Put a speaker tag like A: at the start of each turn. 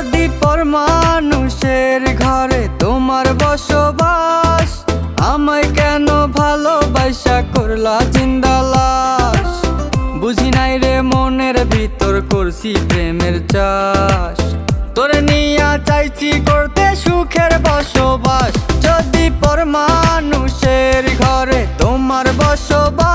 A: যদি পর মানুষের ঘরে তোমার বসবাস, আমায় কেন ভালোবাসা করলা জিন্দা লাশ? বুঝি নাই রে মনের ভিতর করছি প্রেমের চাষ, তোরে নিয়া চাইছি করতে সুখের বসবাস। যদি পর মানুষের ঘরে তোমার বসবাস,